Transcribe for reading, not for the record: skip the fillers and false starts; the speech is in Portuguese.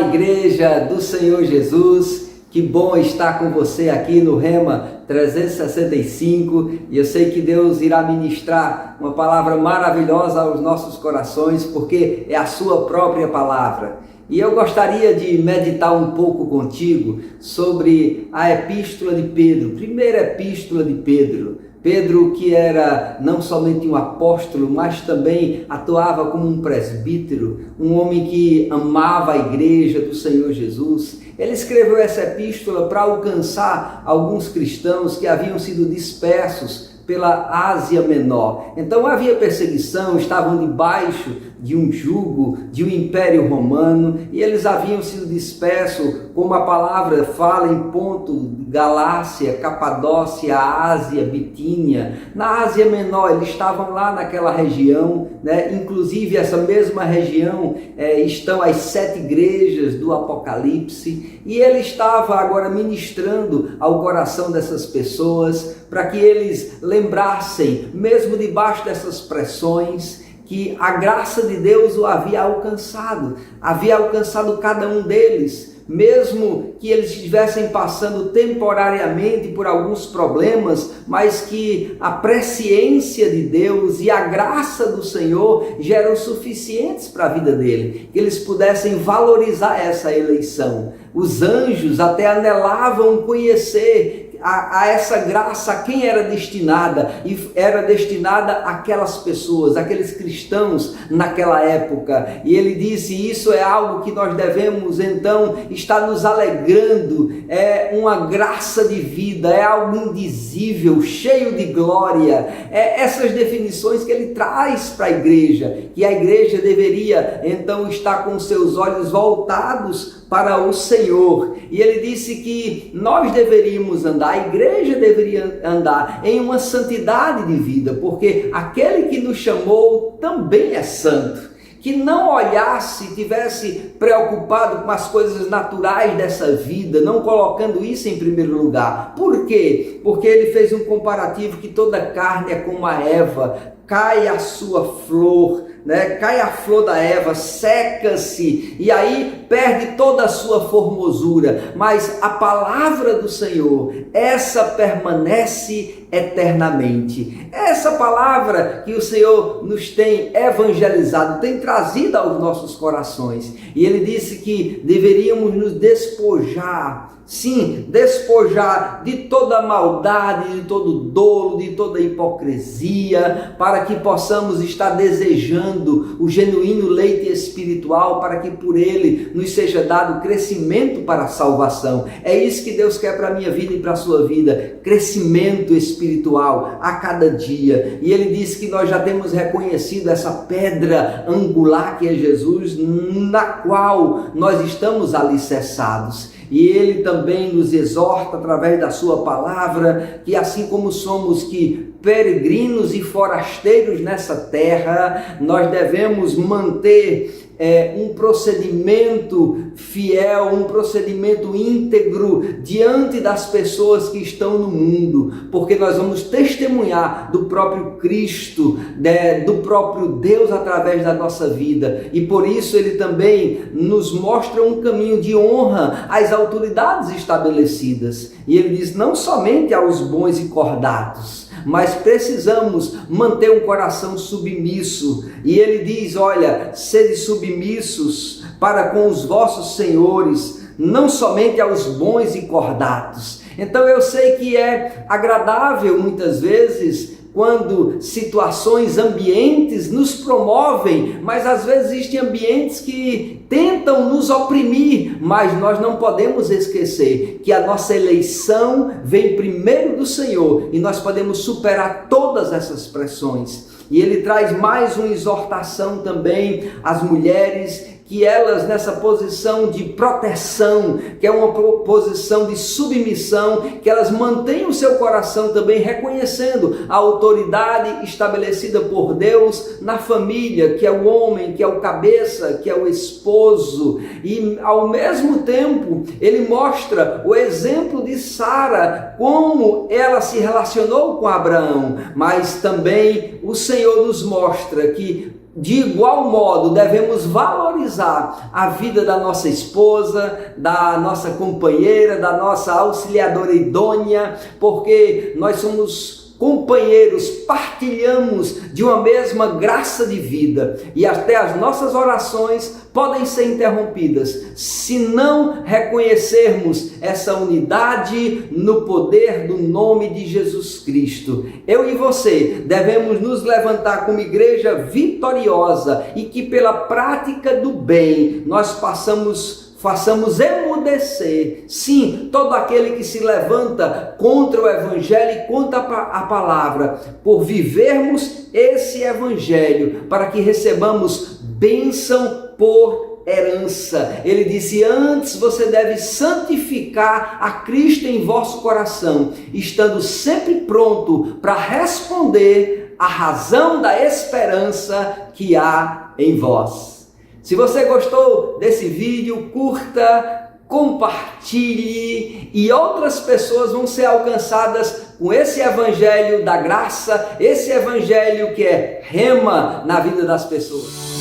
Igreja do Senhor Jesus, que bom estar com você aqui no Rema 365, e eu sei que Deus irá ministrar uma palavra maravilhosa aos nossos corações, porque é a sua própria palavra. E eu gostaria de meditar um pouco contigo sobre a epístola de Pedro, primeira epístola de Pedro. Pedro, que era não somente um apóstolo, mas também atuava como um presbítero, um homem que amava a igreja do Senhor Jesus. Ele escreveu essa epístola para alcançar alguns cristãos que haviam sido dispersos pela Ásia Menor. Então havia perseguição, estavam debaixo de um jugo, de um império romano, e eles haviam sido dispersos, como a palavra fala, em ponto Galácia, Capadócia, Ásia, Bitínia. Na Ásia Menor, eles estavam lá naquela região, né? Inclusive essa mesma região estão as 7 igrejas do Apocalipse, e ele estava agora ministrando ao coração dessas pessoas, para que eles lembrassem, mesmo debaixo dessas pressões, que a graça de Deus o havia alcançado cada um deles, mesmo que eles estivessem passando temporariamente por alguns problemas, mas que a presciência de Deus e a graça do Senhor já eram suficientes para a vida dele, que eles pudessem valorizar essa eleição. Os anjos até anelavam conhecer a essa graça a quem era destinada, e era destinada àquelas pessoas, aqueles cristãos naquela época. E ele disse: isso é algo que nós devemos então estar nos alegrando, é uma graça de vida, é algo indizível, cheio de glória. Essas definições que ele traz para a igreja, que a igreja deveria então estar com seus olhos voltados para o Senhor. E ele disse que nós deveríamos andar, a igreja deveria andar em uma santidade de vida, porque aquele que nos chamou também é santo. Que não olhasse, tivesse preocupado com as coisas naturais dessa vida, não colocando isso em primeiro lugar. Por quê? Porque ele fez um comparativo que toda carne é como a erva, cai a sua flor, né? Cai a flor da erva, seca-se e aí perde toda a sua formosura, mas a palavra do Senhor, essa permanece eternamente. Essa palavra que o Senhor nos tem evangelizado, tem trazido aos nossos corações, e ele disse que deveríamos nos despojar, sim, despojar de toda maldade, de todo dolo, de toda hipocrisia, para que possamos estar desejando o genuíno leite espiritual, para que por ele nos seja dado crescimento para a salvação. É isso que Deus quer para a minha vida e para a sua vida, crescimento espiritual a cada dia. E ele disse que nós já temos reconhecido essa pedra angular que é Jesus, na qual nós estamos alicerçados. E ele também nos exorta através da sua palavra, que assim como somos que peregrinos e forasteiros nessa terra, nós devemos manter um procedimento fiel, um procedimento íntegro diante das pessoas que estão no mundo, porque nós vamos testemunhar do próprio Cristo, do próprio Deus através da nossa vida, e por isso ele também nos mostra um caminho de honra às autoridades estabelecidas, e ele diz não somente aos bons e cordatos, mas precisamos manter um coração submisso. E ele diz: olha, sede submissos para com os vossos senhores, não somente aos bons e cordatos. Então eu sei que é agradável muitas vezes quando situações, ambientes nos promovem, mas às vezes existem ambientes que tentam nos oprimir, mas nós não podemos esquecer que a nossa eleição vem primeiro do Senhor e nós podemos superar todas essas pressões. E ele traz mais uma exortação também às mulheres, que elas nessa posição de proteção, que é uma posição de submissão, que elas mantenham o seu coração também reconhecendo a autoridade estabelecida por Deus na família, que é o homem, que é o cabeça, que é o esposo. E ao mesmo tempo ele mostra o exemplo de Sara, como ela se relacionou com Abraão, mas também o Senhor nos mostra que de igual modo, devemos valorizar a vida da nossa esposa, da nossa companheira, da nossa auxiliadora idônea, porque nós somos companheiros, partilhamos de uma mesma graça de vida e até as nossas orações podem ser interrompidas se não reconhecermos essa unidade no poder do nome de Jesus Cristo. Eu e você devemos nos levantar como igreja vitoriosa e que pela prática do bem nós façamos emudecer, sim, todo aquele que se levanta contra o Evangelho e contra a palavra, por vivermos esse Evangelho, para que recebamos bênção por herança. Ele disse: antes você deve santificar a Cristo em vosso coração, estando sempre pronto para responder à razão da esperança que há em vós. Se você gostou desse vídeo, curta, compartilhe e outras pessoas vão ser alcançadas com esse evangelho da graça, esse evangelho que é rema na vida das pessoas.